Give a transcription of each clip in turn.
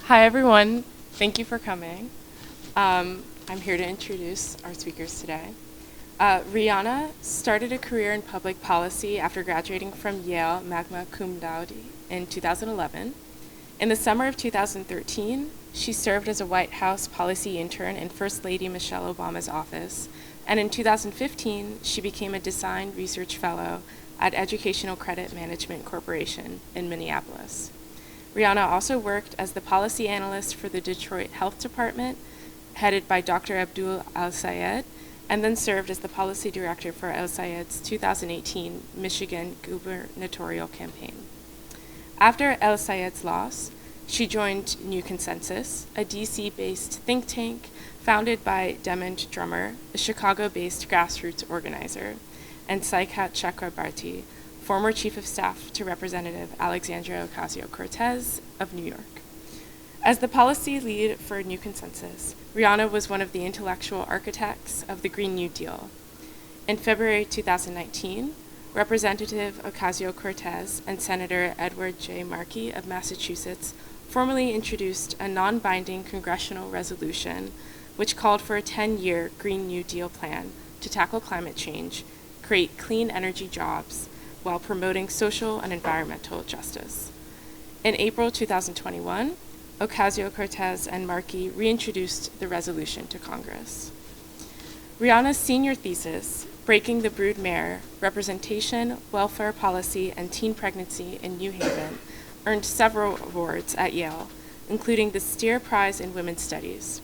Hi, everyone. Thank you for coming. I'm here to introduce our speakers today. Rhiana started a career in public policy after graduating from Yale magna cum laude in 2011. In the summer of 2013, she served as a White House policy intern in First Lady Michelle Obama's office, and in 2015, she became a design research fellow at Educational Credit Management Corporation in Minneapolis. Rhiana also worked as the policy analyst for the Detroit Health Department, headed by Dr. Abdul Al-Sayed, and then served as the policy director for Al-Sayed's 2018 Michigan gubernatorial campaign. After Al-Sayed's loss, she joined New Consensus, a DC-based think tank founded by Demond Drummer, a Chicago-based grassroots organizer, and Saikat Chakrabarti, former chief of staff to Representative Alexandria Ocasio-Cortez of New York. As the policy lead for New Consensus, Rhiana was one of the intellectual architects of the Green New Deal. In February 2019, Representative Ocasio-Cortez and Senator Edward J. Markey of Massachusetts formally introduced a non-binding congressional resolution which called for a 10-year Green New Deal plan to tackle climate change, create clean energy jobs, while promoting social and environmental justice. In April 2021, Ocasio-Cortez and Markey reintroduced the resolution to Congress. Rhiana's senior thesis, Breaking the Brood Mare, Representation, Welfare Policy, and Teen Pregnancy in New Haven, earned several awards at Yale, including the Steere Prize in Women's Studies.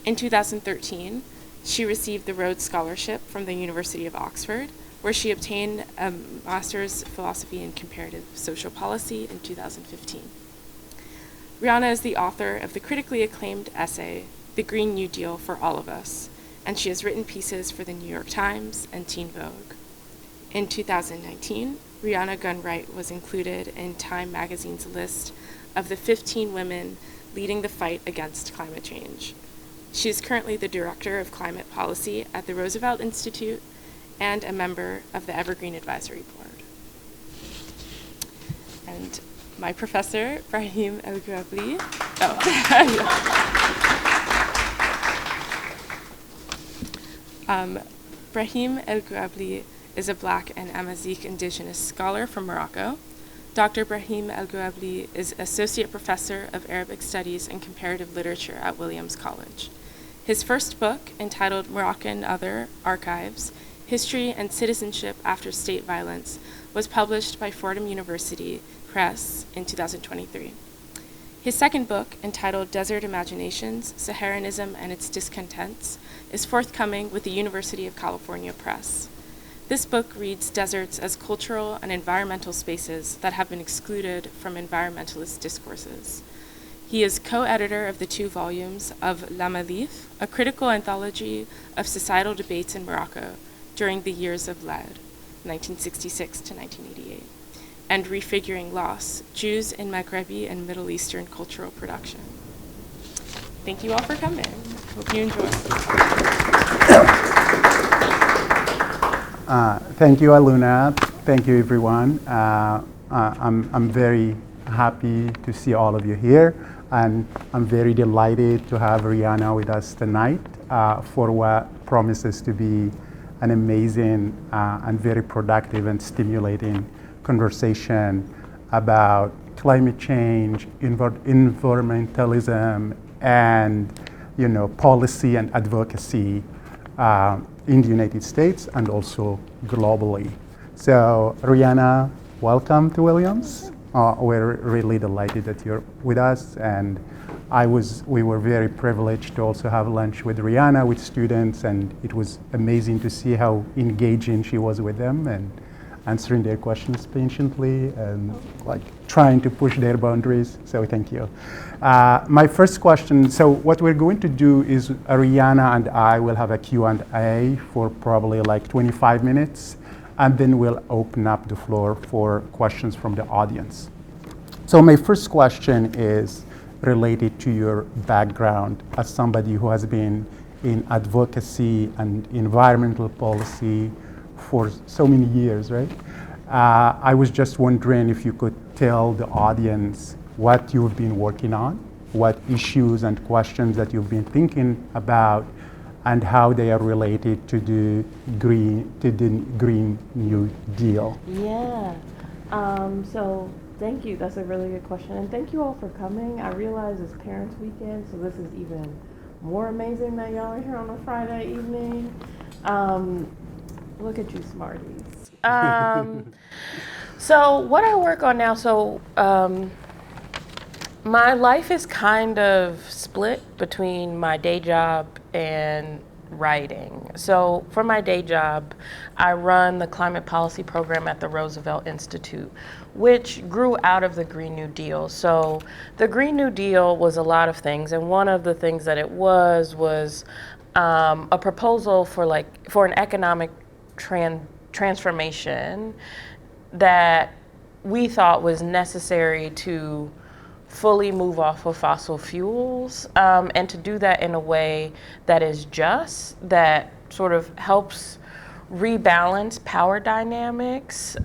In 2013, she received the Rhodes Scholarship from the University of Oxford, where she obtained a master's philosophy in comparative social policy in 2015. Rhiana is the author of the critically acclaimed essay, The Green New Deal for All of Us, and she has written pieces for the New York Times and Teen Vogue. In 2019, Rhiana Gunn-Wright was included in Time magazine's list of the 15 women leading the fight against climate change. She is currently the Director of Climate Policy at the Roosevelt Institute and a member of the Evergreen Advisory Board. And my professor, Brahim El-Guabli. Brahim El-Guabli is a Black and Amazigh indigenous scholar from Morocco. Dr. Brahim El-Guabli is Associate Professor of Arabic Studies and Comparative Literature at Williams College. His first book, entitled Moroccan Other Archives, History and Citizenship After State Violence, was published by Fordham University Press in 2023. His second book, entitled Desert Imaginations, Saharanism and Its Discontents, is forthcoming with the University of California Press. This book reads deserts as cultural and environmental spaces that have been excluded from environmentalist discourses. He is co-editor of the 2 volumes of La Malif, a critical anthology of societal debates in Morocco during the years of Laude, 1966 to 1988, and Refiguring Loss, Jews in Maghrebi and Middle Eastern Cultural Production. Thank you all for coming. Hope you enjoy. Thank you, Aluna. Thank you, everyone. I'm very happy to see all of you here, and I'm very delighted to have Rhiana with us tonight for what promises to be an amazing and very productive and stimulating conversation about climate change, environmentalism, and policy and advocacy in the United States and also globally. So Rhiana, welcome to Williams. We're really delighted that you're with us, and we were very privileged to also have lunch with Rhiana, with students, and it was amazing to see how engaging she was with them and answering their questions patiently and trying to push their boundaries. So thank you. My first question, so what we're going to do is Rhiana and I will have a Q&A for probably 25 minutes, and then we'll open up the floor for questions from the audience. So my first question is related to your background as somebody who has been in advocacy and environmental policy for so many years, right? I was just wondering if you could tell the audience what you've been working on what issues and questions that you've been thinking about and how they are related to the Green New Deal. Yeah. So thank you. That's a really good question. And thank you all for coming. I realize it's Parents Weekend, so this is even more amazing that y'all are here on a Friday evening. Look at you, smarties. So what I work on now, my life is kind of split between my day job and writing. So for my day job, I run the climate policy program at the Roosevelt Institute, which grew out of the Green New Deal. So the Green New Deal was a lot of things, and one of the things that it was a proposal for an economic transformation that we thought was necessary to fully move off of fossil fuels, and to do that in a way that is just, that sort of helps rebalance power dynamics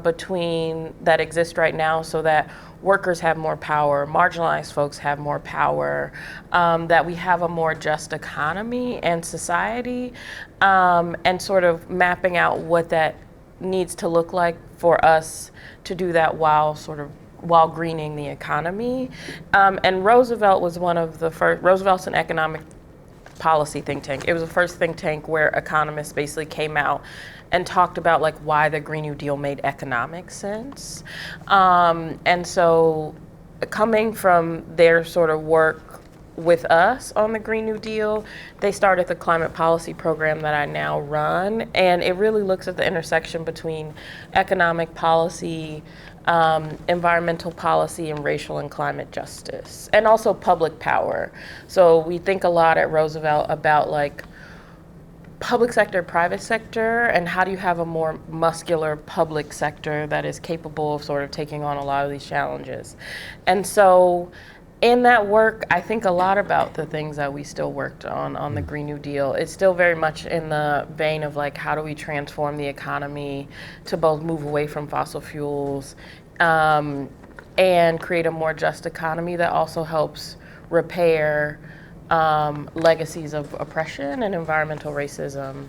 between that exist right now, so that workers have more power, marginalized folks have more power, that we have a more just economy and society, and sort of mapping out what that needs to look like for us to do that while greening the economy. And Roosevelt was one of the first. Roosevelt's an economic policy think tank. It was the first think tank where economists basically came out and talked about like why the Green New Deal made economic sense. And so coming from their sort of work with us on the Green New Deal, they started the climate policy program that I now run. And it really looks at the intersection between economic policy, environmental policy, and racial and climate justice, and also public power. So we think a lot at Roosevelt about like public sector, private sector, and how do you have a more muscular public sector that is capable of sort of taking on a lot of these challenges. And so in that work, I think a lot about the things that we still worked on the Green New Deal. It's still very much in the vein of like, how do we transform the economy to both move away from fossil fuels and create a more just economy that also helps repair legacies of oppression and environmental racism.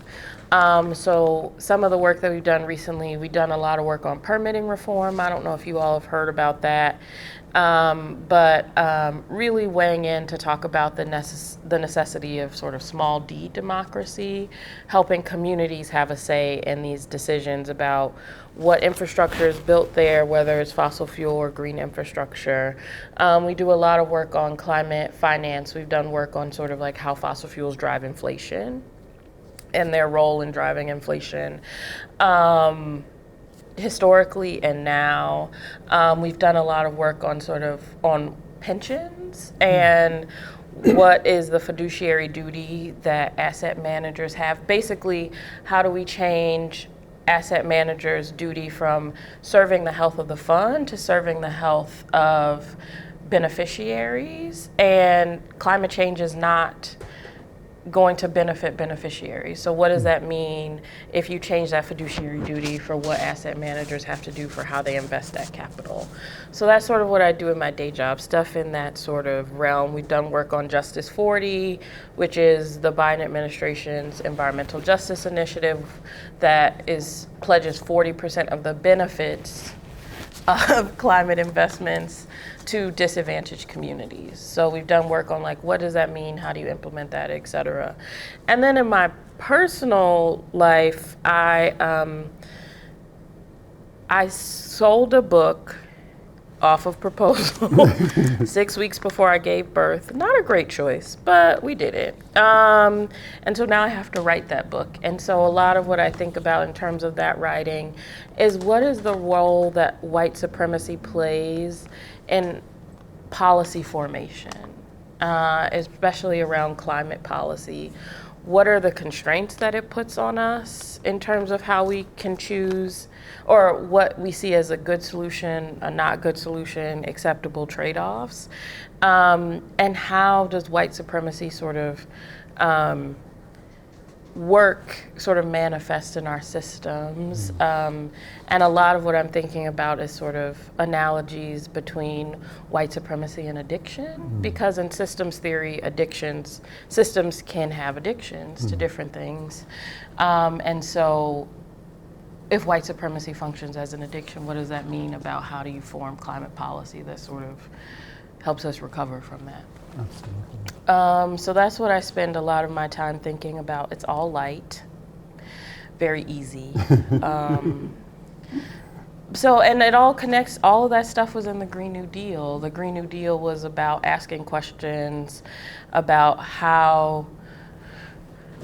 So some of the work that we've done recently, we've done a lot of work on permitting reform. I don't know if you all have heard about that. But really weighing in to talk about the necessity of sort of small d democracy, helping communities have a say in these decisions about what infrastructure is built there, whether it's fossil fuel or green infrastructure. We do a lot of work on climate finance. We've done work on sort of like how fossil fuels drive inflation and their role in driving inflation. Historically and now, we've done a lot of work on pensions and what is the fiduciary duty that asset managers have. Basically, how do we change asset managers' duty from serving the health of the fund to serving the health of beneficiaries? And climate change is not going to benefit beneficiaries. So what does that mean if you change that fiduciary duty for what asset managers have to do for how they invest that capital? So that's sort of what I do in my day job, stuff in that sort of realm. We've done work on Justice 40, which is the Biden administration's environmental justice initiative that pledges 40% of the benefits of climate investments to disadvantaged communities. So we've done work on like, what does that mean? How do you implement that, et cetera? And then in my personal life, I sold a book off of proposal 6 weeks before I gave birth. Not a great choice, but we did it. And so now I have to write that book. And so a lot of what I think about in terms of that writing is what is the role that white supremacy plays in policy formation, especially around climate policy. What are the constraints that it puts on us in terms of how we can choose, or what we see as a good solution, a not good solution, acceptable trade-offs? And how does white supremacy sort of work sort of manifest in our systems. And a lot of what I'm thinking about is sort of analogies between white supremacy and addiction, because in systems theory, systems can have addictions to different things. And so if white supremacy functions as an addiction, what does that mean about how do you form climate policy that sort of helps us recover from that? Absolutely. So that's what I spend a lot of my time thinking about. It's all light, very easy. And it all connects, all of that stuff was in the Green New Deal. The Green New Deal was about asking questions about how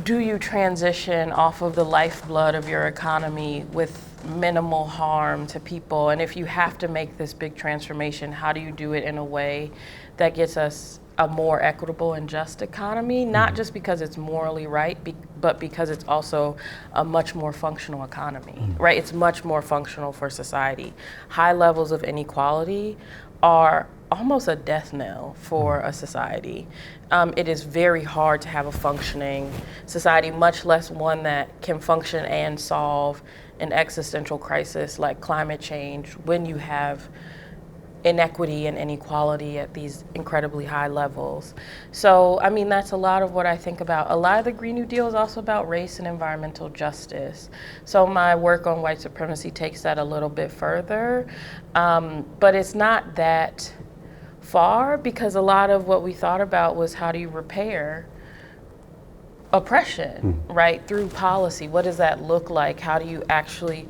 do you transition off of the lifeblood of your economy with minimal harm to people? And if you have to make this big transformation, how do you do it in a way that gets us a more equitable and just economy? Not just because it's morally right, but because it's also a much more functional economy, right? It's much more functional for society. High levels of inequality are almost a death knell for a society. It is very hard to have a functioning society, much less one that can function and solve an existential crisis like climate change when you have inequity and inequality at these incredibly high levels. So, I mean, that's a lot of what I think about. A lot of the Green New Deal is also about race and environmental justice. So my work on white supremacy takes that a little bit further, but it's not that far, because a lot of what we thought about was how do you repair oppression, right, through policy? What does that look like? How do you actually,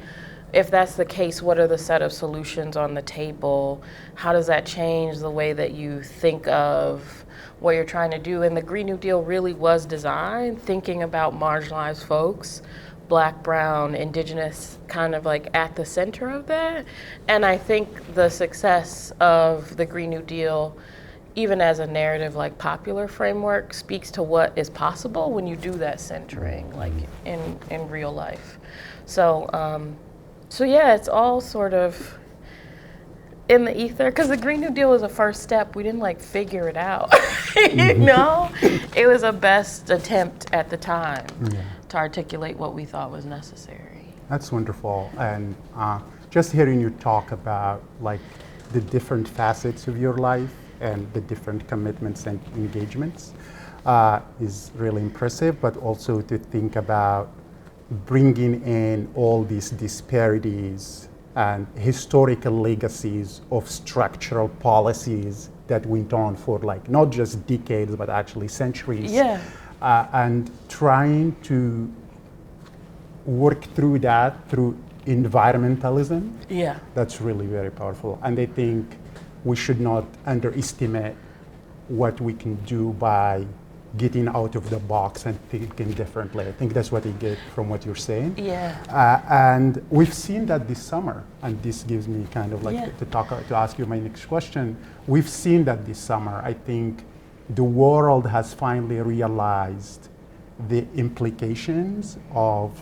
if that's the case, what are the set of solutions on the table? How does that change the way that you think of what you're trying to do? And the Green New Deal really was designed thinking about marginalized folks, Black, brown, indigenous, kind of like at the center of that. And I think the success of the Green New Deal, even as a narrative like popular framework, speaks to what is possible when you do that centering, like in real life. So, so yeah, it's all sort of in the ether, because the Green New Deal was a first step. We didn't like figure it out, you know? It was a best attempt at the time to articulate what we thought was necessary. That's wonderful. And just hearing you talk about like the different facets of your life and the different commitments and engagements is really impressive, but also to think about bringing in all these disparities and historical legacies of structural policies that went on for like not just decades, but actually centuries. Yeah. And trying to work through that through environmentalism. Yeah. That's really very powerful. And I think we should not underestimate what we can do by getting out of the box and thinking differently. I think that's what I get from what you're saying. Yeah. And we've seen that this summer, and this gives me kind of like to ask you my next question. We've seen that this summer. I think the world has finally realized the implications of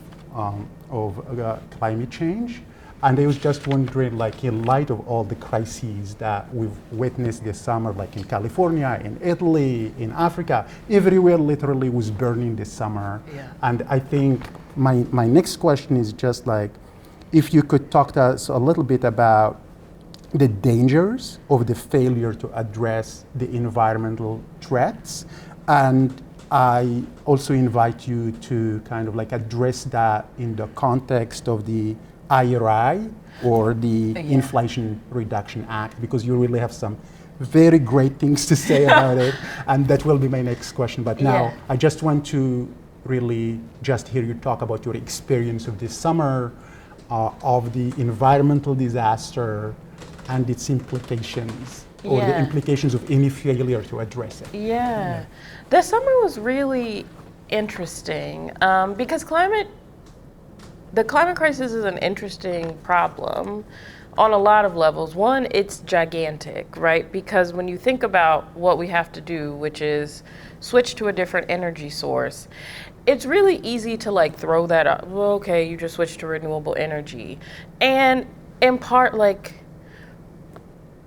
climate change. And I was just wondering, like, in light of all the crises that we've witnessed this summer, like in California, in Italy, in Africa, everywhere literally was burning this summer. Yeah. And I think my next question is just like, if you could talk to us a little bit about the dangers of the failure to address the environmental threats. And I also invite you to kind of like address that in the context of the IRA or the Inflation Reduction Act, because you really have some very great things to say about it, and that will be my next question. But now I just want to really just hear you talk about your experience of this summer, of the environmental disaster and its implications, or the implications of any failure to address it. Yeah. This summer was really interesting because the climate crisis is an interesting problem on a lot of levels. One, it's gigantic, right? Because when you think about what we have to do, which is switch to a different energy source, it's really easy to like throw that up. Well, okay, you just switched to renewable energy. And in part, like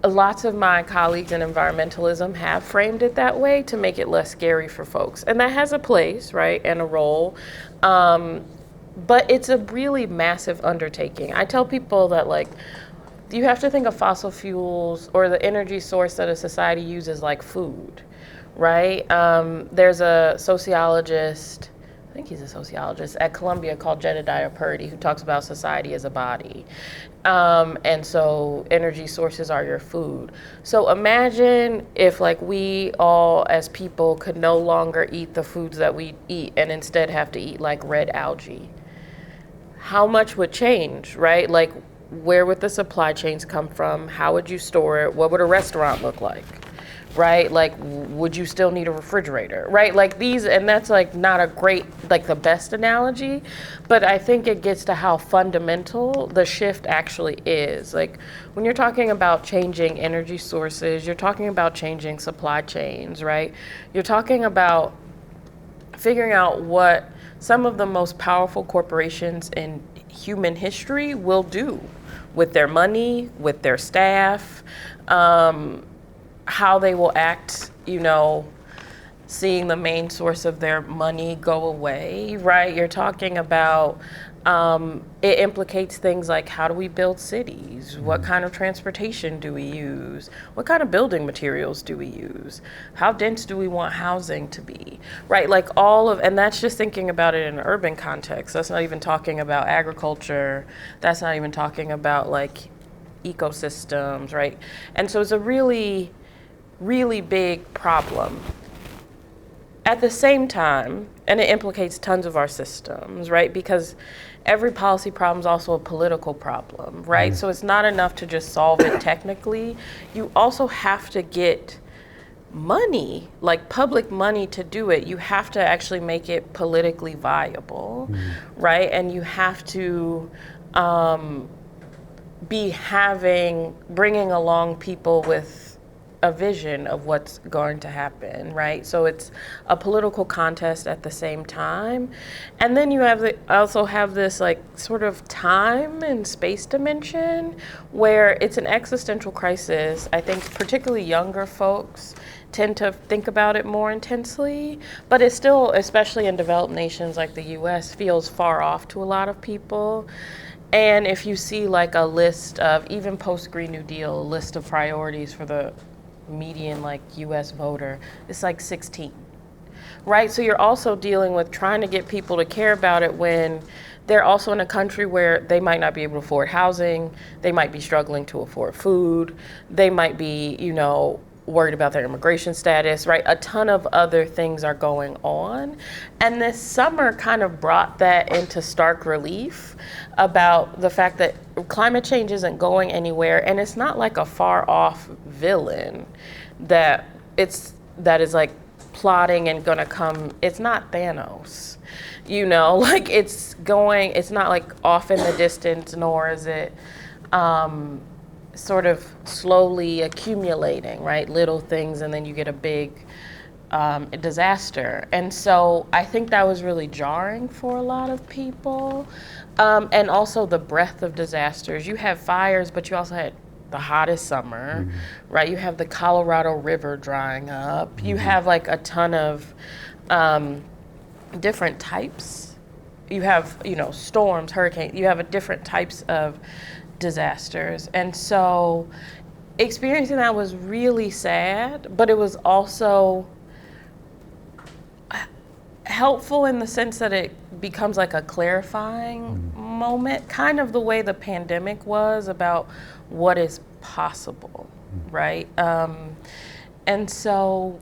lots of my colleagues in environmentalism have framed it that way to make it less scary for folks. And that has a place, right, and a role. But it's a really massive undertaking. I tell people that, like, you have to think of fossil fuels or the energy source that a society uses like food, right? There's a sociologist, I think he's a sociologist at Columbia, called Jedediah Purdy, who talks about society as a body. And so energy sources are your food. So imagine if, like, we all as people could no longer eat the foods that we eat and instead have to eat like red algae. How much would change, right? Like, where would the supply chains come from? How would you store it? What would a restaurant look like, right? Like, would you still need a refrigerator, right? Like these, and that's like not a great, like the best analogy, but I think it gets to how fundamental the shift actually is. Like, when you're talking about changing energy sources, you're talking about changing supply chains, right? You're talking about figuring out what some of the most powerful corporations in human history will do with their money, with their staff, how they will act, you know, seeing the main source of their money go away, right? You're talking about, it implicates things like, how do we build cities? What kind of transportation do we use? What kind of building materials do we use? How dense do we want housing to be, right? Like all of, and that's just thinking about it in an urban context. That's not even talking about agriculture. That's not even talking about like ecosystems, right? And so it's a really, really big problem. At the same time, and it implicates tons of our systems, right? Because every policy problem is also a political problem, right? So it's not enough to just solve it technically. You also have to get money, like public money, to do it. You have to actually make it politically viable, right? And you have to be bringing along people with a vision of what's going to happen, right? So it's a political contest at the same time. And then you also have this like sort of time and space dimension where it's an existential crisis. I think particularly younger folks tend to think about it more intensely, but it still, especially in developed nations like the US, feels far off to a lot of people. And if you see like a list of, even post-Green New Deal, a list of priorities for the median like US voter, it's like 16, right? So you're also dealing with trying to get people to care about it when they're also in a country where they might not be able to afford housing, they might be struggling to afford food, they might be, you know, worried about their immigration status, right? A ton of other things are going on. And this summer kind of brought that into stark relief about the fact that climate change isn't going anywhere, and it's not like a far off villain that is like plotting and gonna come. It's not Thanos, you know, like it's not like off in the distance, nor is it sort of slowly accumulating, right? Little things, and then you get a big disaster. And so I think that was really jarring for a lot of people. And also the breadth of disasters. You have fires, but you also had the hottest summer, right? You have the Colorado River drying up. You have like a ton of different types. You have, you know, storms, hurricanes. You have different types of disasters. And so experiencing that was really sad, but it was also helpful in the sense that it becomes like a clarifying moment, kind of the way the pandemic was about what is possible, right? And so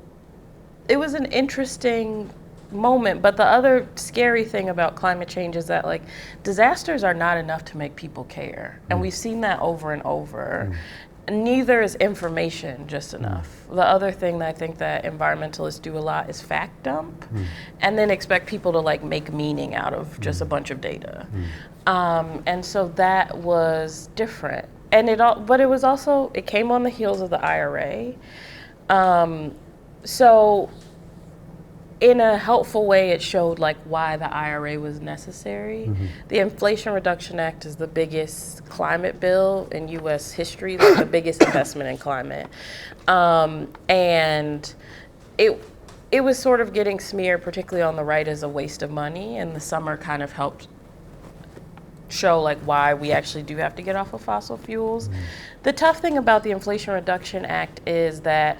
it was an interesting moment, but the other scary thing about climate change is that like disasters are not enough to make people care, and we've seen that over and over. Neither is information just enough. The other thing that I think that environmentalists do a lot is fact dump, and then expect people to like make meaning out of just a bunch of data. And so that was different, and but it was also, it came on the heels of the IRA. So in a helpful way, it showed like why the IRA was necessary. The Inflation Reduction Act is the biggest climate bill in U.S. history, like the biggest investment in climate, and it was sort of getting smeared, particularly on the right, as a waste of money, and the summer kind of helped show like why we actually do have to get off of fossil fuels. The tough thing about the Inflation Reduction Act is that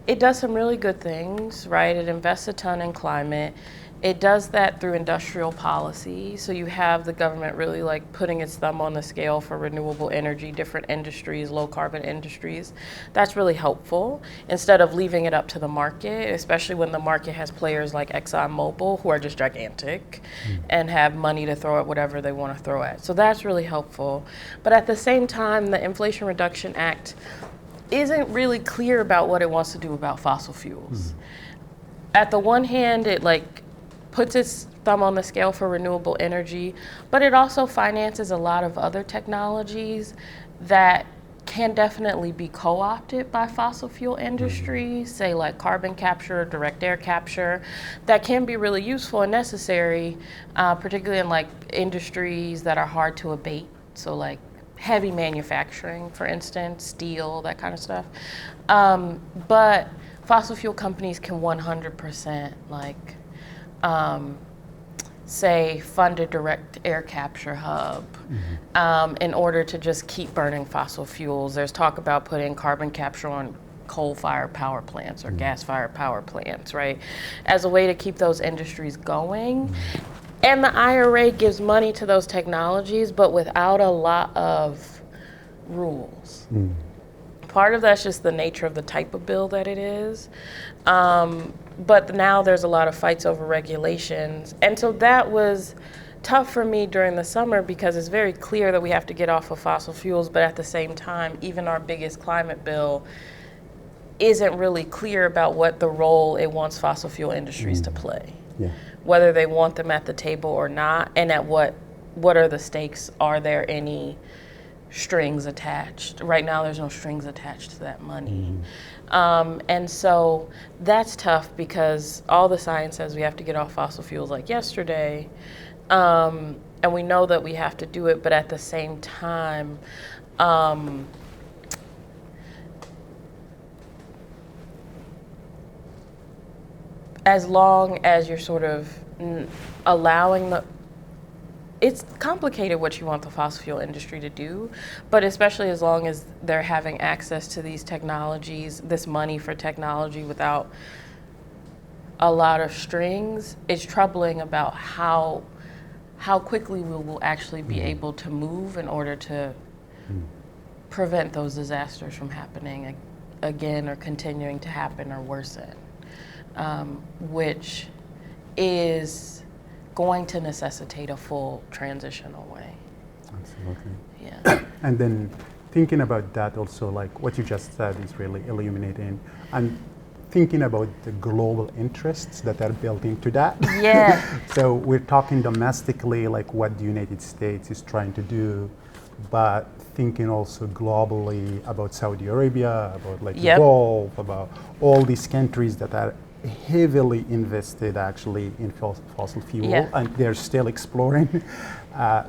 it does some really good things, right? It invests a ton in climate. It does that through industrial policy. So you have the government really like putting its thumb on the scale for renewable energy, different industries, low carbon industries. That's really helpful instead of leaving it up to the market, especially when the market has players like ExxonMobil who are just gigantic and have money to throw at whatever they want to throw at. So that's really helpful. But at the same time, the Inflation Reduction Act isn't really clear about what it wants to do about fossil fuels. At the one hand, it like puts its thumb on the scale for renewable energy, but it also finances a lot of other technologies that can definitely be co-opted by fossil fuel industries, say like carbon capture, direct air capture, that can be really useful and necessary, particularly in like industries that are hard to abate. So like heavy manufacturing, for instance, steel, that kind of stuff. But fossil fuel companies can 100% like, say, fund a direct air capture hub in order to just keep burning fossil fuels. There's talk about putting carbon capture on coal-fired power plants or gas-fired power plants, right, as a way to keep those industries going. And the IRA gives money to those technologies, but without a lot of rules. Part of that's just the nature of the type of bill that it is. But now there's a lot of fights over regulations. And so that was tough for me during the summer because it's very clear that we have to get off of fossil fuels, but at the same time, even our biggest climate bill isn't really clear about what the role it wants fossil fuel industries to play. Whether they want them at the table or not, and at what are the stakes? Are there any strings attached? Right now there's no strings attached to that money. And so that's tough because all the science says we have to get off fossil fuels like yesterday. And we know that we have to do it, but at the same time, as long as you're sort of allowing it's complicated what you want the fossil fuel industry to do, but especially as long as they're having access to these technologies, this money for technology without a lot of strings, it's troubling about how quickly we will actually be able to move in order to prevent those disasters from happening again or continuing to happen or worsen, which is going to necessitate a full transition away. Absolutely. Yeah. And then thinking about that also, like what you just said is really illuminating. And thinking about the global interests that are built into that. Yeah. So we're talking domestically, like what the United States is trying to do, but thinking also globally about Saudi Arabia, about like the Gulf, about all these countries that are heavily invested actually in fossil fuel, and they're still exploring.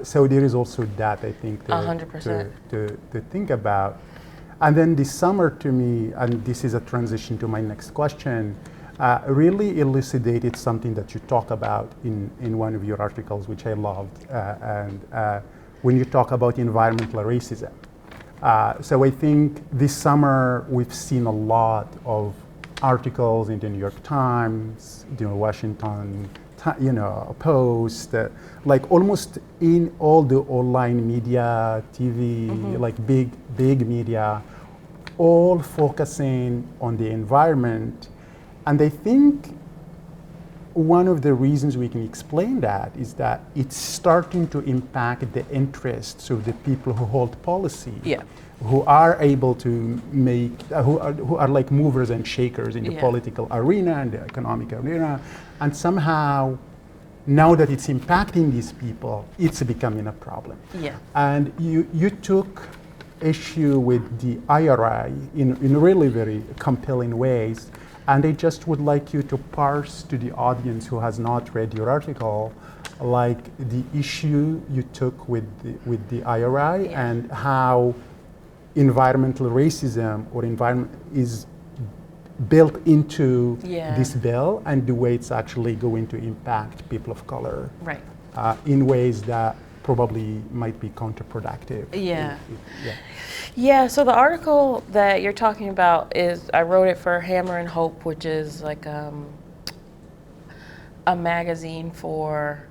So there is also that, I think, to think about. And then this summer to me, and this is a transition to my next question, really elucidated something that you talk about in one of your articles, which I loved, and when you talk about environmental racism. So I think this summer we've seen a lot of articles in the New York Times, the Washington, Post, like almost in all the online media, TV, like big media, all focusing on the environment. And I think one of the reasons we can explain that is that it's starting to impact the interests of the people who hold policy. Who are able to make, who are like movers and shakers in the political arena and the economic arena, and somehow, now that it's impacting these people, it's becoming a problem. And you took issue with the IRA in really very compelling ways, And I just would like you to parse to the audience who has not read your article, like the issue you took with the IRA and how environmental racism or environment is built into this bill and the way it's actually going to impact people of color in ways that probably might be counterproductive. Yeah, so the article that you're talking about is, I wrote it for Hammer and Hope, which is like a magazine for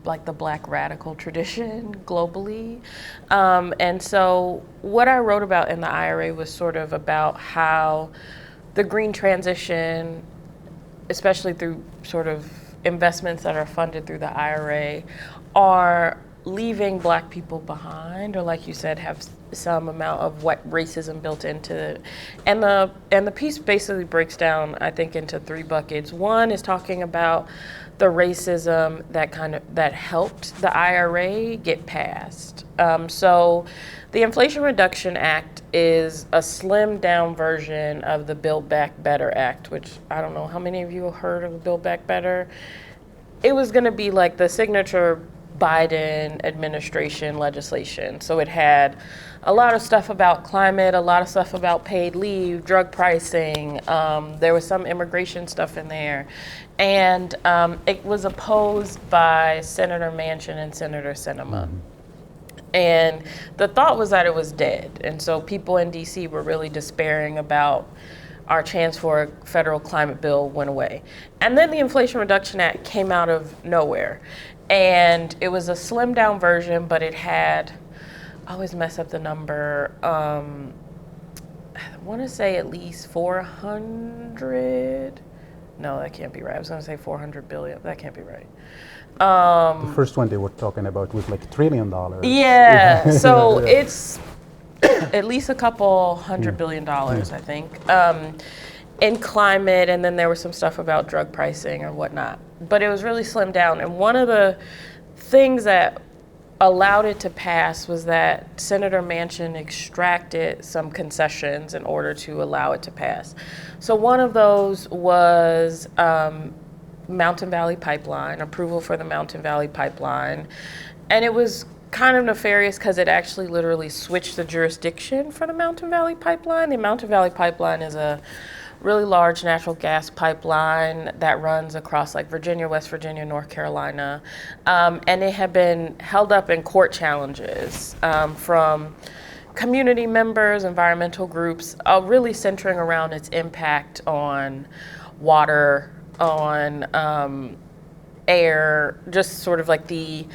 like the Black radical tradition globally. And so what I wrote about in the IRA was sort of about how the green transition, especially through sort of investments that are funded through the IRA, are leaving Black people behind, or like you said, have some amount of what racism built into it. And the piece basically breaks down, I think, into 3 buckets. One is talking about the racism that helped the IRA get passed. So the Inflation Reduction Act is a slimmed down version of the Build Back Better Act, which I don't know how many of you have heard of the Build Back Better. It was gonna be like the signature Biden administration legislation. So it had a lot of stuff about climate, a lot of stuff about paid leave, drug pricing. There was some immigration stuff in there. And it was opposed by Senator Manchin and Senator Sinema. And the thought was that it was dead. And so people in DC were really despairing about our chance for a federal climate bill went away. And then the Inflation Reduction Act came out of nowhere. And it was a slimmed down version, but it had, I always mess up the number, I want to say at least 400, no, that can't be right. I was going to say 400 billion, that can't be right. The first one they were talking about was like $1 trillion. Yeah, so it's at least a couple $100 billion, I think, in climate, and then there was some stuff about drug pricing or whatnot. But it was really slimmed down. And one of the things that allowed it to pass was that Senator Manchin extracted some concessions in order to allow it to pass. So one of those was Mountain Valley Pipeline, approval for the Mountain Valley Pipeline. And it was kind of nefarious because it actually literally switched the jurisdiction for the Mountain Valley Pipeline. The Mountain Valley Pipeline is a really large natural gas pipeline that runs across like Virginia, West Virginia, North Carolina. And it had been held up in court challenges from community members, environmental groups, really centering around its impact on water, on air, just sort of like the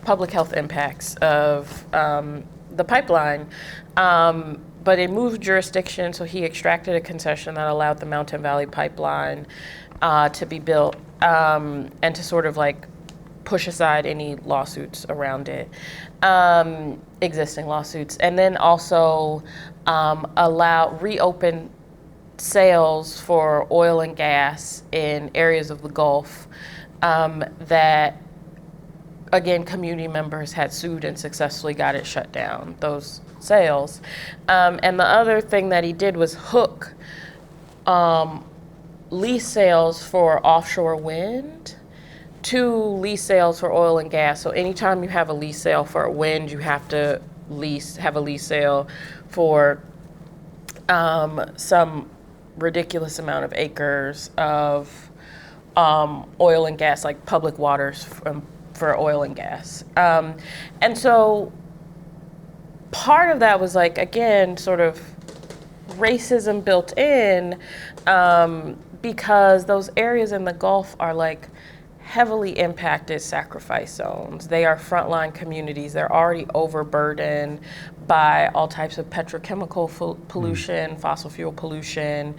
public health impacts of the pipeline. But it moved jurisdiction, so he extracted a concession that allowed the Mountain Valley Pipeline to be built and to sort of like push aside any lawsuits around it, existing lawsuits, and then also reopen sales for oil and gas in areas of the Gulf that, again, community members had sued and successfully got it shut down, those sales. And the other thing that he did was hook lease sales for offshore wind to lease sales for oil and gas. So anytime you have a lease sale for wind, you have to have a lease sale for some ridiculous amount of acres of oil and gas, like public waters for oil and gas. And so part of that was like, again, sort of racism built in, because those areas in the Gulf are like heavily impacted sacrifice zones. They are frontline communities. They're already overburdened by all types of petrochemical pollution, fossil fuel pollution.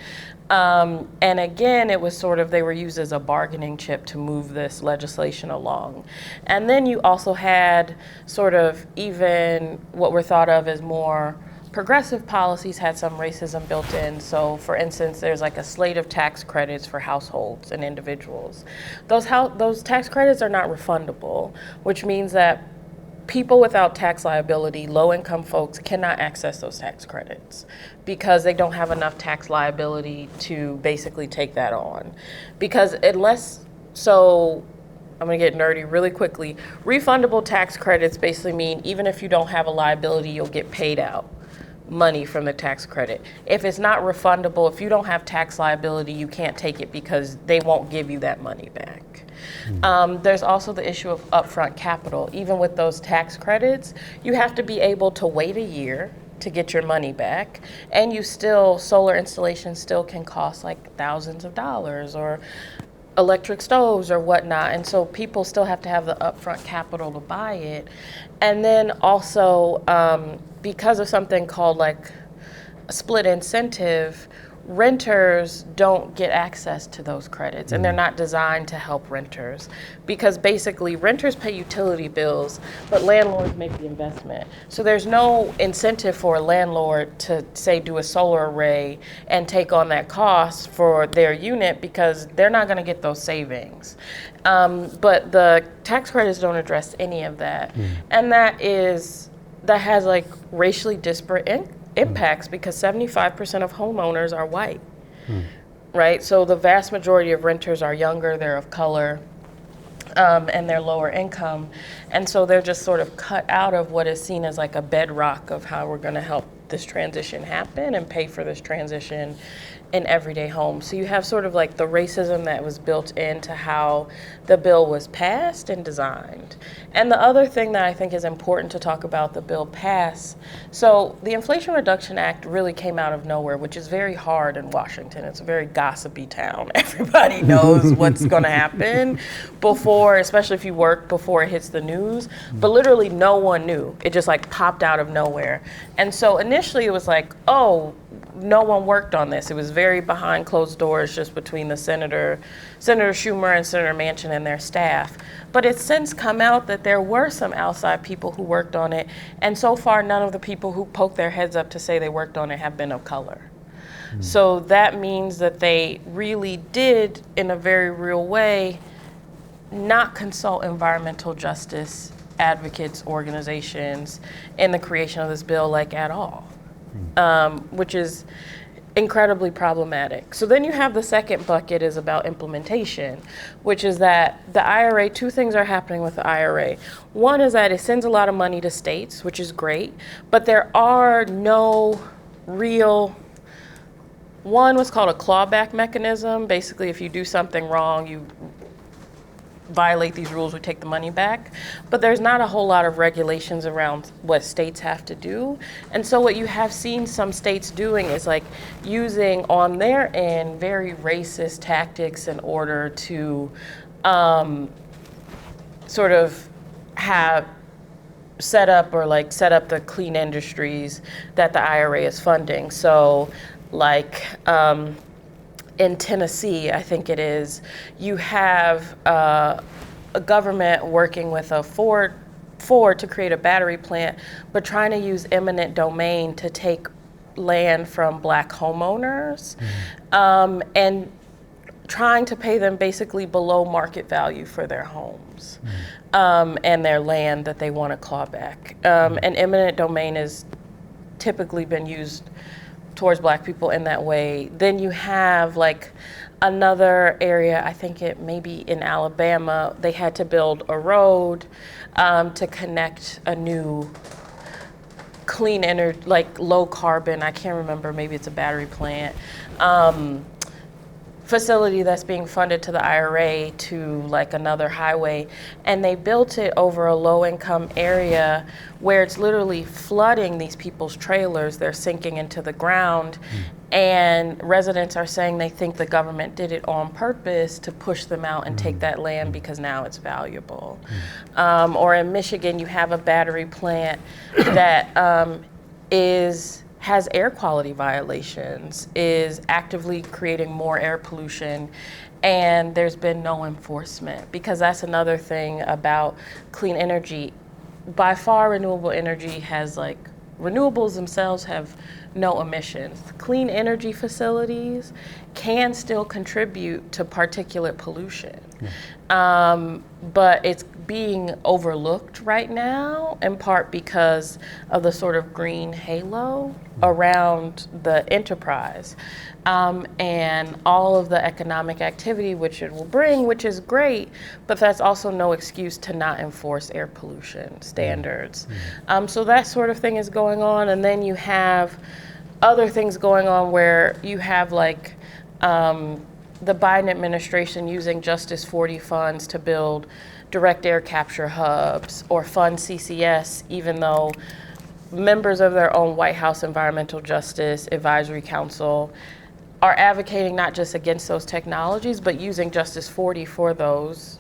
And again, it was sort of, they were used as a bargaining chip to move this legislation along. And then you also had sort of even what were thought of as more progressive policies had some racism built in. So for instance, there's like a slate of tax credits for households and individuals. Those tax credits are not refundable, which means that people without tax liability, low-income folks, cannot access those tax credits because they don't have enough tax liability to basically take that on. Because so I'm gonna get nerdy really quickly. Refundable tax credits basically mean even if you don't have a liability, you'll get paid out money from the tax credit. If it's not refundable, if you don't have tax liability, you can't take it because they won't give you that money back. There's also the issue of upfront capital. Even with those tax credits, you have to be able to wait a year to get your money back, and solar installations still can cost like thousands of dollars, or electric stoves or whatnot, and so people still have to have the upfront capital to buy it. And then also, because of something called like a split incentive, renters don't get access to those credits, and they're not designed to help renters, because basically renters pay utility bills, but landlords make the investment. So there's no incentive for a landlord to, say, do a solar array and take on that cost for their unit, because they're not going to get those savings. But the tax credits don't address any of that, and that has like racially disparate impacts, because 75% of homeowners are white, right? So the vast majority of renters are younger, they're of color, and they're lower income. And so they're just sort of cut out of what is seen as like a bedrock of how we're gonna help this transition happen and pay for this transition in everyday homes. So you have sort of like the racism that was built into how the bill was passed and designed. And the other thing that I think is important to talk about the bill pass, so the Inflation Reduction Act really came out of nowhere, which is very hard in Washington. It's a very gossipy town. Everybody knows what's gonna happen before, especially if you work before it hits the news, but literally no one knew. It just like popped out of nowhere. And so initially it was like, oh, no one worked on this. It was very behind closed doors, just between the Senator Schumer and Senator Manchin and their staff. But it's since come out that there were some outside people who worked on it, and so far none of the people who poked their heads up to say they worked on it have been of color. So that means that they really did, in a very real way, not consult environmental justice advocates, organizations in the creation of this bill, like at all. Which is incredibly problematic. So then you have the second bucket is about implementation, which is that the IRA, two things are happening with the IRA. One is that it sends a lot of money to states, which is great, but there are no real, one was called a clawback mechanism. Basically, if you do something wrong, you violate these rules, we take the money back. But there's not a whole lot of regulations around what states have to do. And so what you have seen some states doing is like using on their end very racist tactics in order to sort of have set up the clean industries that the IRA is funding. So like in Tennessee, I think it is, you have a government working with a Ford to create a battery plant, but trying to use eminent domain to take land from Black homeowners, and trying to pay them basically below market value for their homes, and their land that they want to claw back. And eminent domain has typically been used towards Black people in that way. Then you have like another area, I think it may be in Alabama, they had to build a road to connect a new clean energy, like low carbon, I can't remember, maybe it's a battery plant, facility that's being funded to the IRA to like another highway, and they built it over a low-income area where it's literally flooding these people's trailers. They're sinking into the ground, and residents are saying they think the government did it on purpose to push them out and take that land because now it's valuable. Or in Michigan, you have a battery plant that has air quality violations, is actively creating more air pollution, and there's been no enforcement, because that's another thing about clean energy. By far, renewable energy has renewables themselves have no emissions. Clean energy facilities can still contribute to particulate pollution. But it's being overlooked right now, in part because of the sort of green halo around the enterprise and all of the economic activity which it will bring, which is great, but that's also no excuse to not enforce air pollution standards. So that sort of thing is going on, and then you have other things going on where you have like the Biden administration using Justice 40 funds to build direct air capture hubs or fund CCS, even though members of their own White House Environmental Justice Advisory Council are advocating not just against those technologies, but using Justice 40 for those,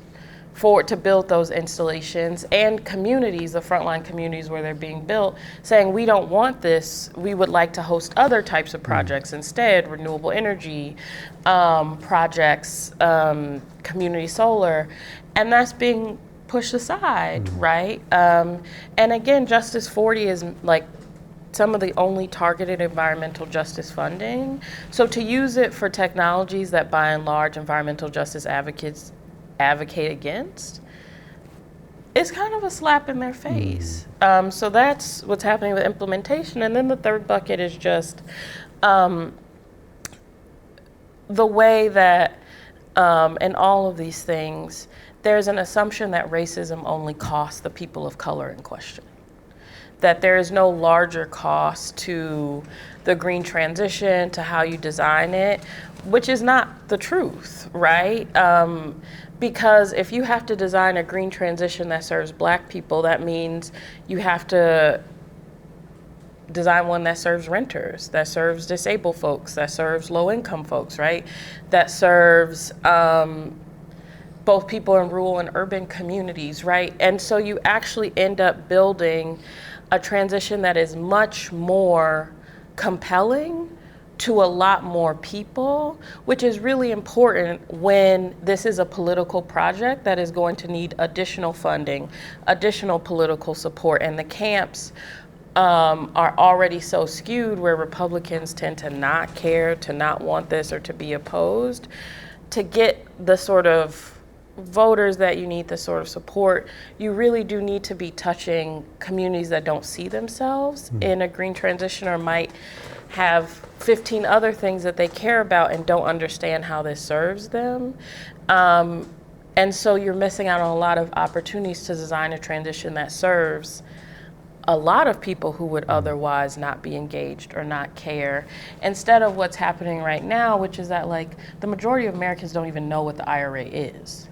to build those installations, and communities, the frontline communities where they're being built, saying we don't want this, we would like to host other types of projects instead, renewable energy projects, community solar, and that's being pushed aside, right? And again, Justice 40 is like some of the only targeted environmental justice funding. So to use it for technologies that by and large environmental justice advocates advocate against, it's kind of a slap in their face. So that's what's happening with implementation. And then the third bucket is just the way that in all of these things, there's an assumption that racism only costs the people of color in question. That there is no larger cost to the green transition, to how you design it, which is not the truth, right? Because if you have to design a green transition that serves Black people, that means you have to design one that serves renters, that serves disabled folks, that serves low-income folks, right? That serves both people in rural and urban communities, right? And so you actually end up building a transition that is much more compelling to a lot more people, which is really important when this is a political project that is going to need additional funding, additional political support, and the camps are already so skewed where Republicans tend to not care, to not want this, or to be opposed. To get the sort of voters that you need, the sort of support, you really do need to be touching communities that don't see themselves in a green transition or might have 15 other things that they care about and don't understand how this serves them. And so you're missing out on a lot of opportunities to design a transition that serves a lot of people who would otherwise not be engaged or not care, instead of what's happening right now, which is that like the majority of Americans don't even know what the IRA is,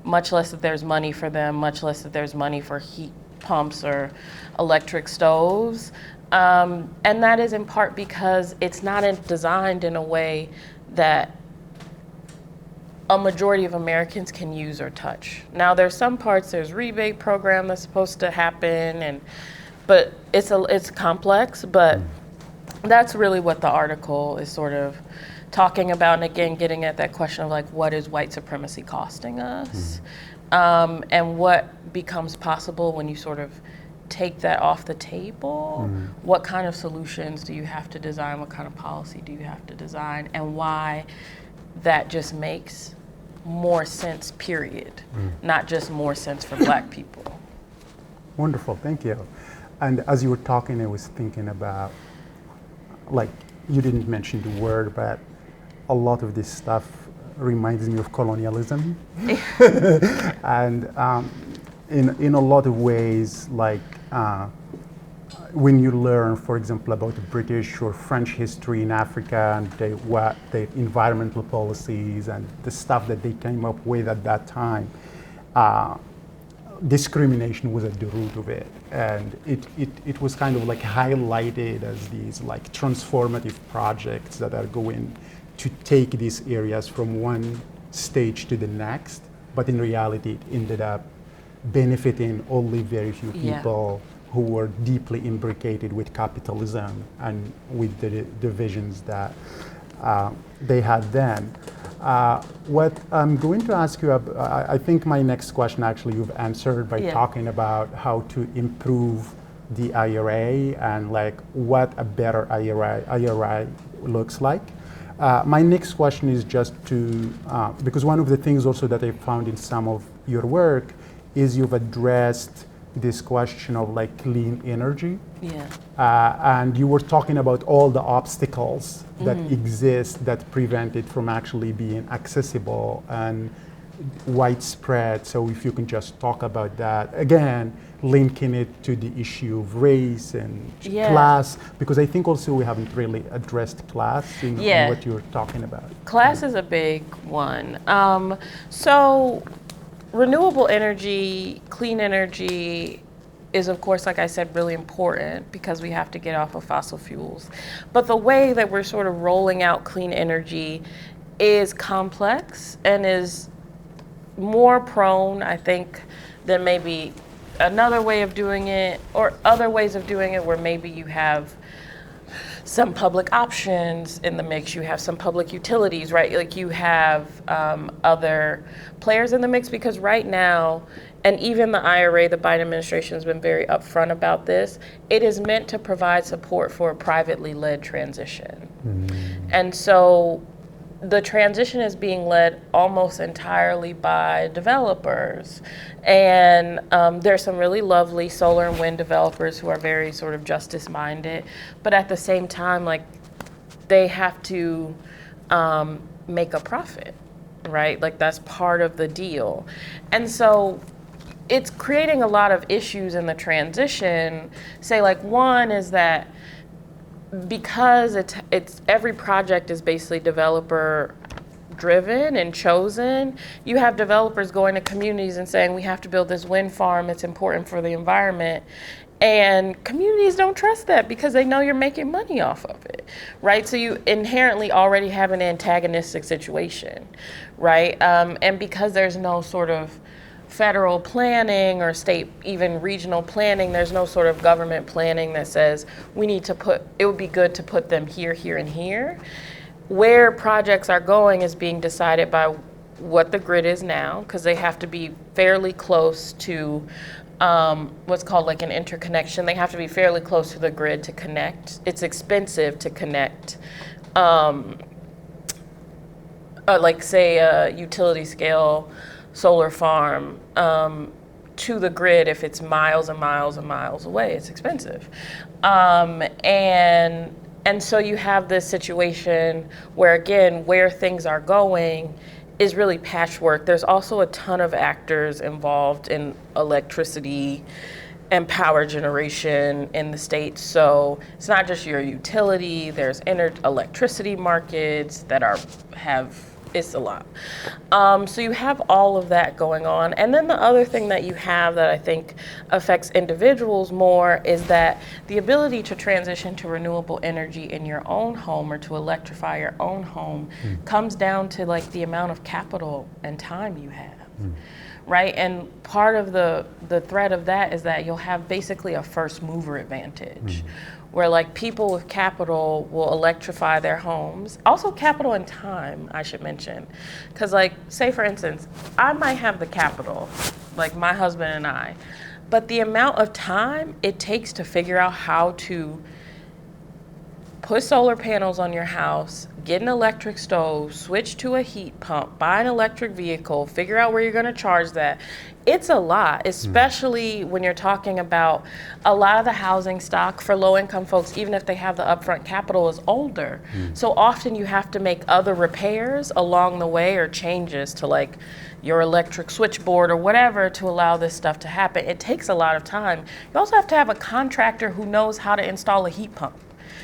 much less that there's money for them, much less that there's money for heat pumps or electric stoves. And that is in part because it's not designed in a way that a majority of Americans can use or touch. Now there's some parts, there's rebate program that's supposed to happen, but it's complex, but that's really what the article is sort of talking about, and again, getting at that question of like, what is white supremacy costing us? And what becomes possible when you sort of take that off the table? What kind of solutions do you have to design? What kind of policy do you have to design? And why that just makes more sense, period, not just more sense for Black people. Wonderful, thank you. And as you were talking, I was thinking about, like, you didn't mention the word, but a lot of this stuff reminds me of colonialism. And in a lot of ways, like, when you learn, for example, about the British or French history in Africa and their environmental policies and the stuff that they came up with at that time, discrimination was at the root of it. And it was kind of like highlighted as these like transformative projects that are going to take these areas from one stage to the next. But in reality, it ended up benefiting only very few people who were deeply imbricated with capitalism and with the visions that they had then. What I'm going to ask you, I think my next question actually you've answered by talking about how to improve the IRA and like what a better IRA looks like. My next question is just to, because one of the things also that I found in some of your work is you've addressed this question of like clean energy. Yeah. And you were talking about all the obstacles that exist that prevent it from actually being accessible and widespread. So if you can just talk about that, again, linking it to the issue of race and class, because I think also we haven't really addressed class in what you're talking about. Class is a big one. So renewable energy, clean energy is, of course, like I said, really important because we have to get off of fossil fuels. But the way that we're sort of rolling out clean energy is complex and is more prone, I think, than maybe another way of doing it or other ways of doing it where maybe you have some public options in the mix, you have some public utilities, right? Like you have other players in the mix, because right now, and even the IRA, the Biden administration has been very upfront about this, it is meant to provide support for a privately led transition. And so the transition is being led almost entirely by developers. And there's some really lovely solar and wind developers who are very sort of justice-minded, but at the same time, like, they have to make a profit, right? Like, that's part of the deal. And so it's creating a lot of issues in the transition. Say, like, one is that because it's every project is basically developer driven and chosen, you have developers going to communities and saying, we have to build this wind farm, it's important for the environment. And communities don't trust that because they know you're making money off of it, right? So you inherently already have an antagonistic situation, right? And because there's no sort of federal planning or state, even regional planning, there's no sort of government planning that says we need to put, it would be good to put them here, here, and here. Where projects are going is being decided by what the grid is now, because they have to be fairly close to what's called like an interconnection. They have to be fairly close to the grid to connect. It's expensive to connect, like say a utility scale solar farm to the grid. If it's miles and miles and miles away, it's expensive. And so you have this situation where, again, where things are going is really patchwork. There's also a ton of actors involved in electricity and power generation in the States. So it's not just your utility, there's electricity markets that it's a lot. So you have all of that going on. And then the other thing that you have that I think affects individuals more is that the ability to transition to renewable energy in your own home or to electrify your own home comes down to like the amount of capital and time you have. Right? And part of the threat of that is that you'll have basically a first mover advantage. Where like people with capital will electrify their homes. Also capital and time, I should mention. Because like, say for instance, I might have the capital, like my husband and I, but the amount of time it takes to figure out how to put solar panels on your house, get an electric stove, switch to a heat pump, buy an electric vehicle, figure out where you're gonna charge that. It's a lot, especially when you're talking about a lot of the housing stock for low-income folks, even if they have the upfront capital, is older. So often you have to make other repairs along the way or changes to like your electric switchboard or whatever to allow this stuff to happen. It takes a lot of time. You also have to have a contractor who knows how to install a heat pump.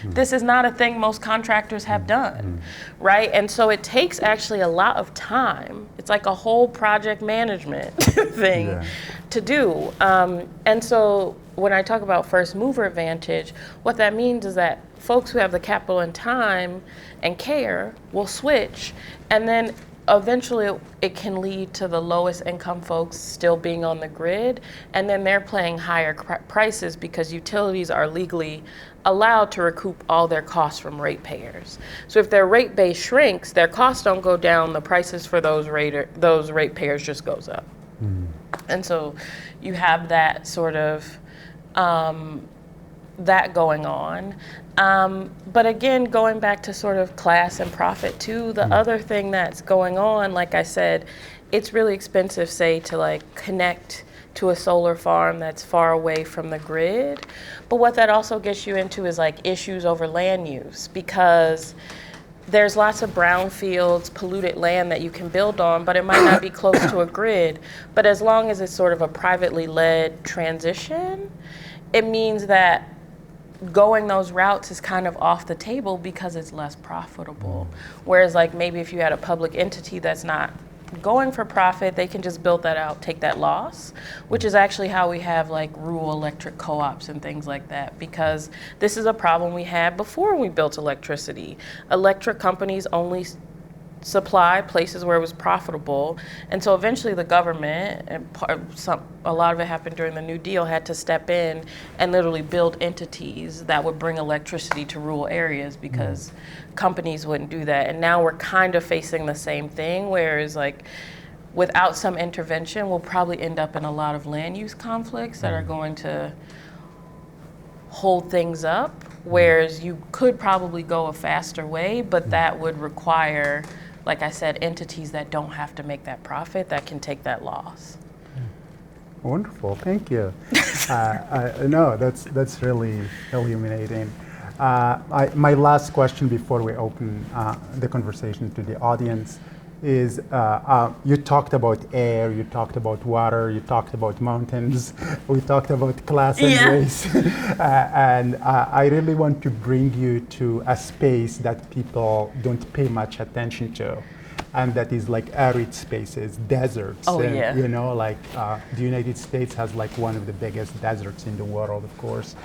This is not a thing most contractors have done, right? And so it takes actually a lot of time. It's like a whole project management thing to do. And so when I talk about first mover advantage, what that means is that folks who have the capital and time and care will switch, and then eventually it can lead to the lowest income folks still being on the grid, and then they're paying higher prices because utilities are legally allowed to recoup all their costs from ratepayers. So if their rate base shrinks, their costs don't go down, the prices for those ratepayers just goes up. And so you have that sort of that going on. But again, going back to sort of class and profit too, the other thing that's going on, like I said, it's really expensive, say, to like connect to a solar farm that's far away from the grid. But what that also gets you into is like issues over land use, because there's lots of brownfields, polluted land that you can build on, but it might not be close to a grid. But as long as it's sort of a privately led transition, it means that going those routes is kind of off the table because it's less profitable. Whereas like maybe if you had a public entity that's not going for profit, they can just build that out, take that loss, which is actually how we have like rural electric co-ops and things like that, because this is a problem we had before we built electricity. Electric companies only supply places where it was profitable, and so eventually the government, and a lot of it happened during the New Deal, had to step in and literally build entities that would bring electricity to rural areas because companies wouldn't do that. And now we're kind of facing the same thing, whereas like without some intervention, we'll probably end up in a lot of land use conflicts that are going to hold things up, whereas you could probably go a faster way, but that would require, like I said, entities that don't have to make that profit, that can take that loss. Wonderful, thank you. No, that's really illuminating. My last question before we open the conversation to the audience is, you talked about air, you talked about water, you talked about mountains, we talked about class and race. And I really want to bring you to a space that people don't pay much attention to, and that is like arid spaces, deserts. You know, like the United States has like one of the biggest deserts in the world, of course.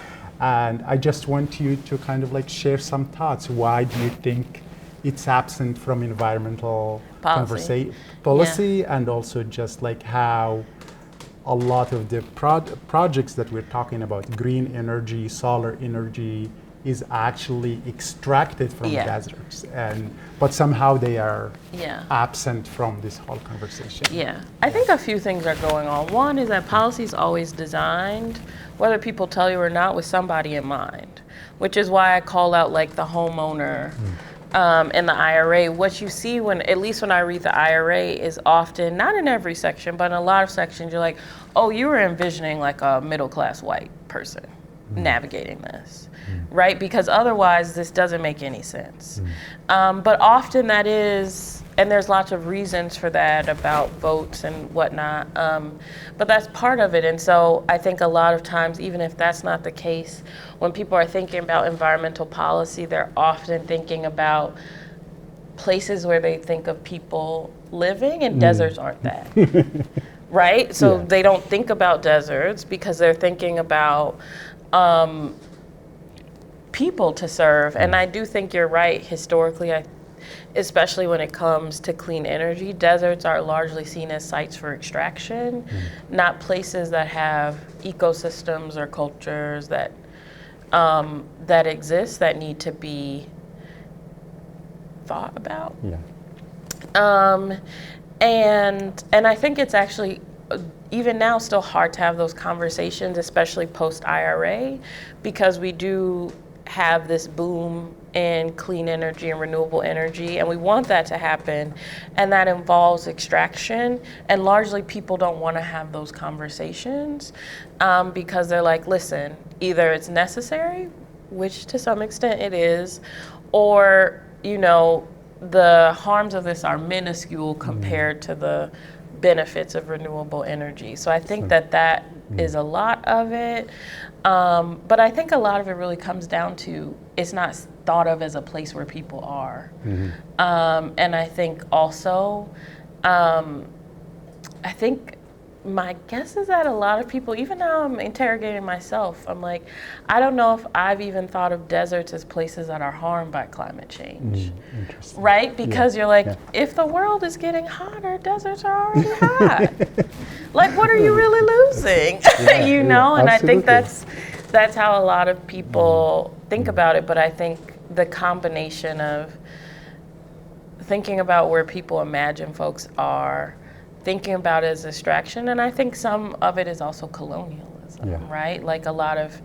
And I just want you to kind of like share some thoughts. Why do you think it's absent from environmental policy, and also just like how a lot of the projects that we're talking about, green energy, solar energy, is actually extracted from deserts, but somehow they are absent from this whole conversation. I think a few things are going on. One is that policy is always designed, whether people tell you or not, with somebody in mind, which is why I call out like the homeowner in the IRA. What you see when, at least when I read the IRA, is often, not in every section, but in a lot of sections, you're like, oh, you were envisioning like a middle-class white person navigating this, right? Because otherwise this doesn't make any sense. But often that is, and there's lots of reasons for that about votes and whatnot, but that's part of it. And so I think a lot of times, even if that's not the case, when people are thinking about environmental policy, they're often thinking about places where they think of people living, and deserts aren't that. Right? So they don't think about deserts because they're thinking about people to serve. And I do think you're right. Historically, especially when it comes to clean energy, deserts are largely seen as sites for extraction, not places that have ecosystems or cultures that that exist that need to be thought about. And I think it's actually, even now, still hard to have those conversations, especially post-IRA, because we do have this boom in clean energy and renewable energy, and we want that to happen, and that involves extraction, and largely people don't want to have those conversations because they're like, listen, either it's necessary, which to some extent it is, or, you know, the harms of this are minuscule compared to the benefits of renewable energy. So I think that is a lot of it. But I think a lot of it really comes down to, it's not thought of as a place where people are. And I think also, I think my guess is that a lot of people, even now I'm interrogating myself, I'm like, I don't know if I've even thought of deserts as places that are harmed by climate change. Right? Because you're like, if the world is getting hotter, deserts are already hot. Like, what are you really losing? You know? And absolutely. I think that's how a lot of people think about it. But I think the combination of thinking about where people imagine folks are, thinking about it as distraction, and I think some of it is also colonialism, right? Like a lot of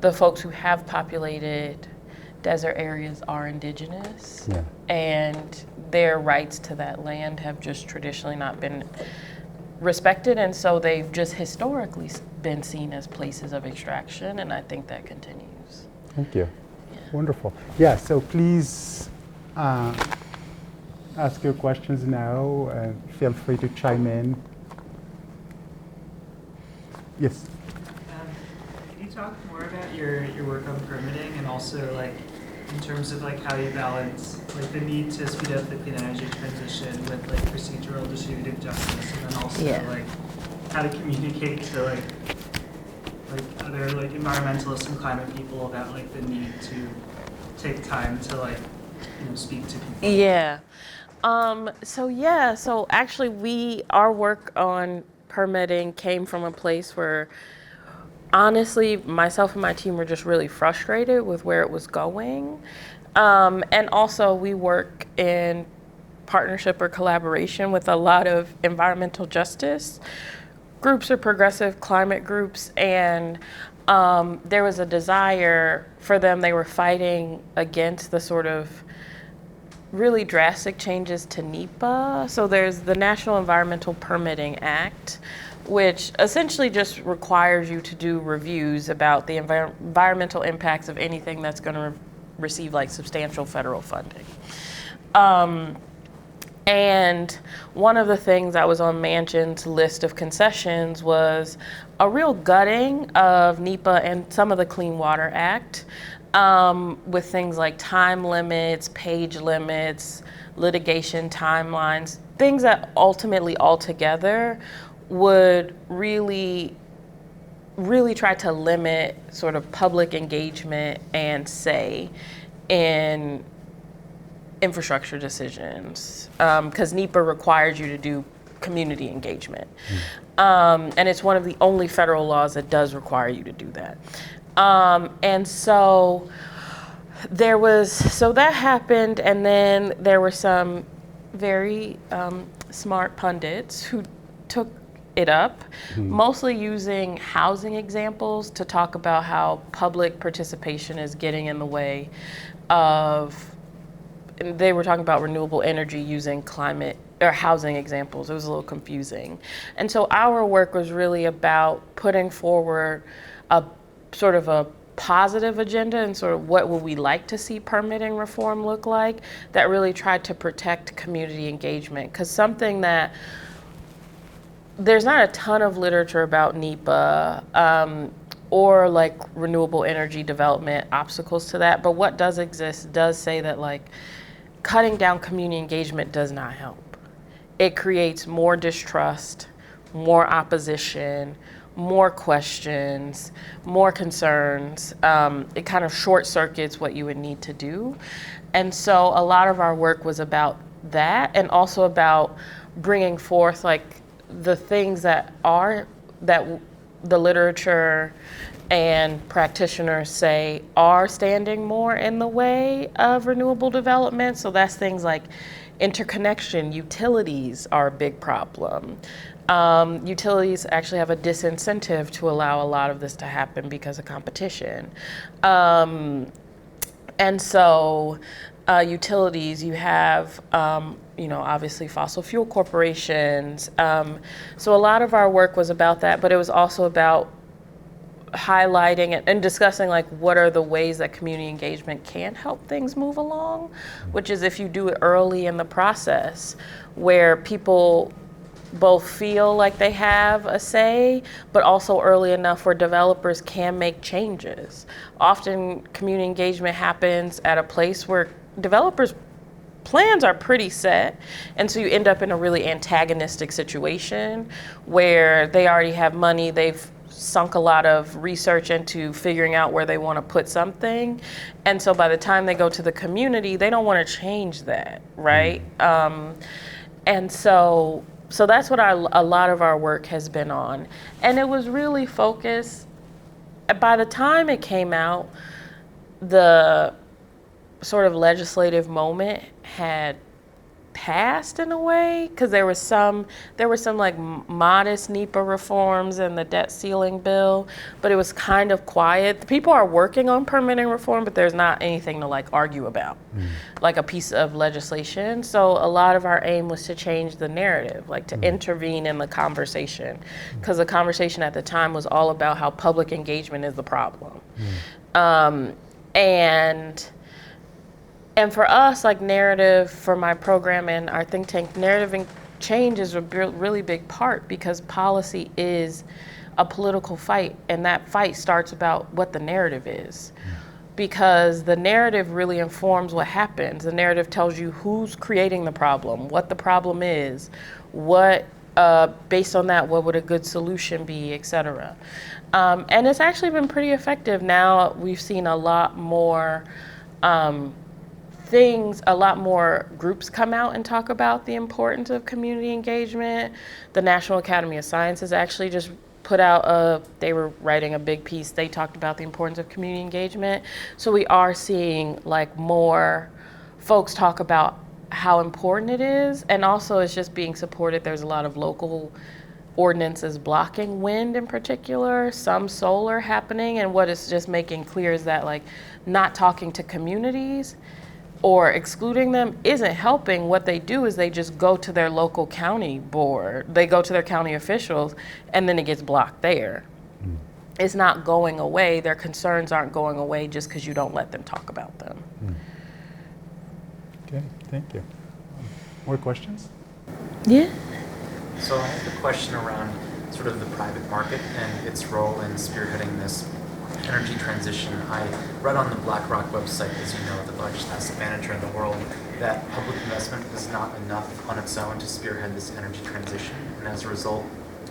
the folks who have populated desert areas are indigenous, Yeah. and their rights to that land have just traditionally not been respected, and so they've just historically been seen as places of extraction, and I think that continues. Thank you. Wonderful. Yeah, so please ask your questions now, and feel free to chime in. Yes. Can you talk more about your work on permitting, and also like in terms of like how you balance like the need to speed up the clean energy transition with like procedural distributive justice, and then also like how to communicate to like other like environmentalists and climate people about like the need to take time to like speak to people. Yeah. So actually our work on permitting came from a place where honestly myself and my team were just really frustrated with where it was going. And also we work in partnership or collaboration with a lot of environmental justice groups or progressive climate groups, and there was a desire for them. They were fighting against the sort of really drastic changes to NEPA. So there's the National Environmental Permitting Act, which essentially just requires you to do reviews about the environmental impacts of anything that's going to receive like substantial federal funding. And one of the things that was on Manchin's list of concessions was a real gutting of NEPA and some of the Clean Water Act, with things like time limits, page limits, litigation timelines, things that ultimately altogether would really try to limit sort of public engagement and say in infrastructure decisions, because NEPA requires you to do community engagement. And it's one of the only federal laws that does require you to do that. And so so that happened, and then there were some very smart pundits who took it up, mostly using housing examples to talk about how public participation is getting in the way of, they were talking about renewable energy using climate or housing examples. It was a little confusing. And so our work was really about putting forward a sort of a positive agenda and sort of what would we like to see permitting reform look like that really tried to protect community engagement. Because something that there's not a ton of literature about NEPA or like renewable energy development obstacles to that, but what does exist does say that like cutting down community engagement does not help. It creates more distrust, more opposition, more questions, more concerns. It kind of short circuits what you would need to do. And so a lot of our work was about that, and also about bringing forth like the things that the literature and practitioners say are standing more in the way of renewable development. So that's things like interconnection. Utilities are a big problem. Utilities actually have a disincentive to allow a lot of this to happen because of competition. And so utilities, you have, obviously fossil fuel corporations. So a lot of our work was about that, but it was also about highlighting and discussing like what are the ways that community engagement can help things move along, which is if you do it early in the process where people both feel like they have a say, but also early enough where developers can make changes. Often community engagement happens at a place where developers' plans are pretty set, and so you end up in a really antagonistic situation where they already have money, they've sunk a lot of research into figuring out where they want to put something, and so by the time they go to the community, they don't want to change that, right? And so that's what a lot of our work has been on. And it was really focused, by the time it came out, the sort of legislative moment had passed in a way, because there were some like modest NEPA reforms and the debt ceiling bill, but it was kind of quiet. People are working on permitting reform, but there's not anything to like argue about, like a piece of legislation. So a lot of our aim was to change the narrative, like to intervene in the conversation, because the conversation at the time was all about how public engagement is the problem. And for us, like narrative, for my program and our think tank, narrative and change is a really big part, because policy is a political fight, and that fight starts about what the narrative is. Because the narrative really informs what happens. The narrative tells you who's creating the problem, what the problem is, what, based on that, what would a good solution be, et cetera. And it's actually been pretty effective. Now we've seen a lot more a lot more groups come out and talk about the importance of community engagement. The National Academy of Sciences actually just put out they were writing a big piece. They talked about the importance of community engagement. So we are seeing like more folks talk about how important it is, and also it's just being supported. There's a lot of local ordinances blocking wind in particular, some solar happening, and what it's just making clear is that like not talking to communities or excluding them isn't helping. What they do is they just go to their local county board, they go to their county officials, and then it gets blocked there. It's not going away. Their concerns aren't going away just because you don't let them talk about them. Okay, thank you. More questions? Yeah. So I have a question around sort of the private market and its role in spearheading this energy transition. I read on the BlackRock website, as you know, the largest asset manager in the world, that public investment is not enough on its own to spearhead this energy transition. And as a result,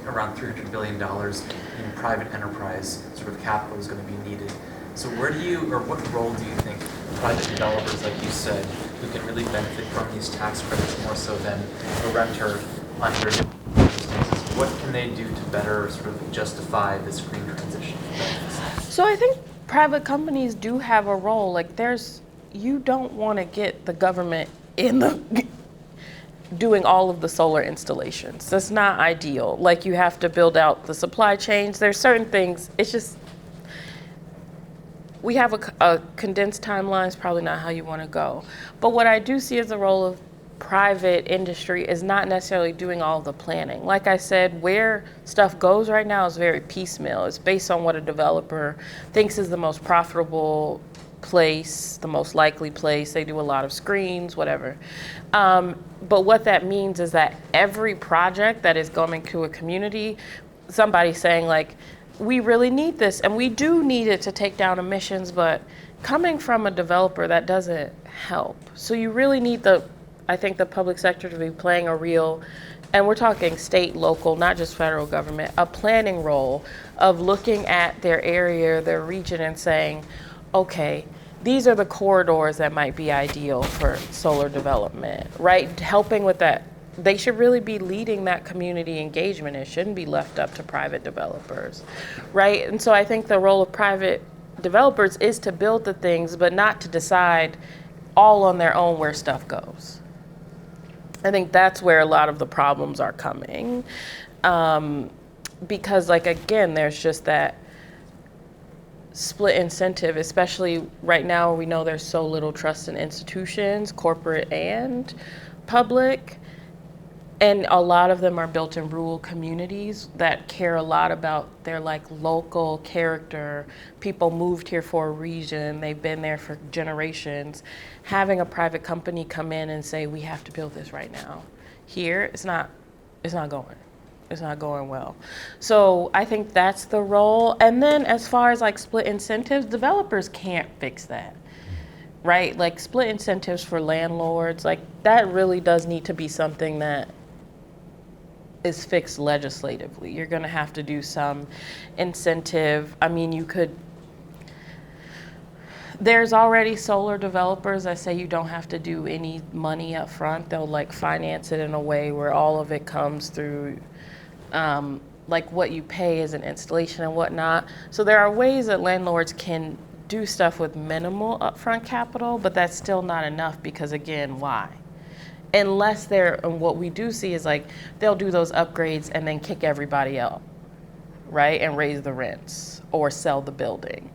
around $300 billion in private enterprise sort of capital is going to be needed. So what role do you think private developers, like you said, who can really benefit from these tax credits more so than a renter under circumstances, what can they do to better sort of justify this green transition? So I think private companies do have a role. Like you don't want to get the government doing all of the solar installations. That's not ideal. Like you have to build out the supply chains. There's certain things, it's just, we have a condensed timeline, is probably not how you want to go. But what I do see as the role of private industry is not necessarily doing all the planning. Like I said, where stuff goes right now is very piecemeal. It's based on what a developer thinks is the most profitable place, the most likely place. They do a lot of screens, whatever. But what that means is that every project that is going to a community, somebody's saying like, we really need this, and we do need it to take down emissions, but coming from a developer, that doesn't help. So you really need I think the public sector to be playing a real, and we're talking state, local, not just federal government, a planning role of looking at their area, their region, and saying, okay, these are the corridors that might be ideal for solar development, right? Helping with that. They should really be leading that community engagement. It shouldn't be left up to private developers, right? And so I think the role of private developers is to build the things, but not to decide all on their own where stuff goes. I think that's where a lot of the problems are coming. Because like, again, there's just that split incentive, especially right now, we know there's so little trust in institutions, corporate and public. And a lot of them are built in rural communities that care a lot about their like local character. People moved here for a reason. They've been there for generations. Having a private company come in and say, we have to build this right now. Here, it's not going well. So I think that's the role. And then as far as like split incentives, developers can't fix that. Right? Like split incentives for landlords, like that really does need to be something that is fixed legislatively. You're going to have to do some incentive. I mean, there's already solar developers that say you don't have to do any money up front. They'll like finance it in a way where all of it comes through like what you pay as an installation and whatnot. So there are ways that landlords can do stuff with minimal upfront capital, but that's still not enough because again, why? unless they're, and what we do see is like, they'll do those upgrades and then kick everybody out, right? And raise the rents or sell the building,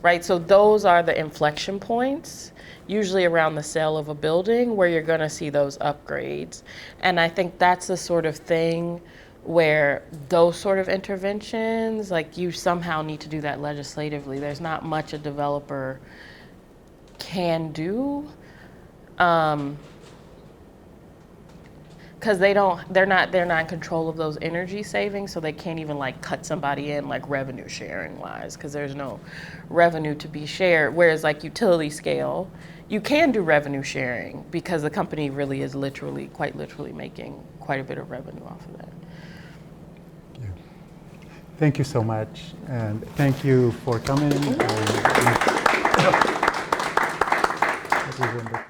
right? So those are the inflection points, usually around the sale of a building, where you're gonna see those upgrades. And I think that's the sort of thing where those sort of interventions, like you somehow need to do that legislatively. There's not much a developer can do, because they're not in control of those energy savings, so they can't even like cut somebody in like revenue sharing wise, because there's no revenue to be shared. Whereas like utility scale, you can do revenue sharing because the company really is quite literally making quite a bit of revenue off of that. Thank you so much, and thank you for coming. That was wonderful.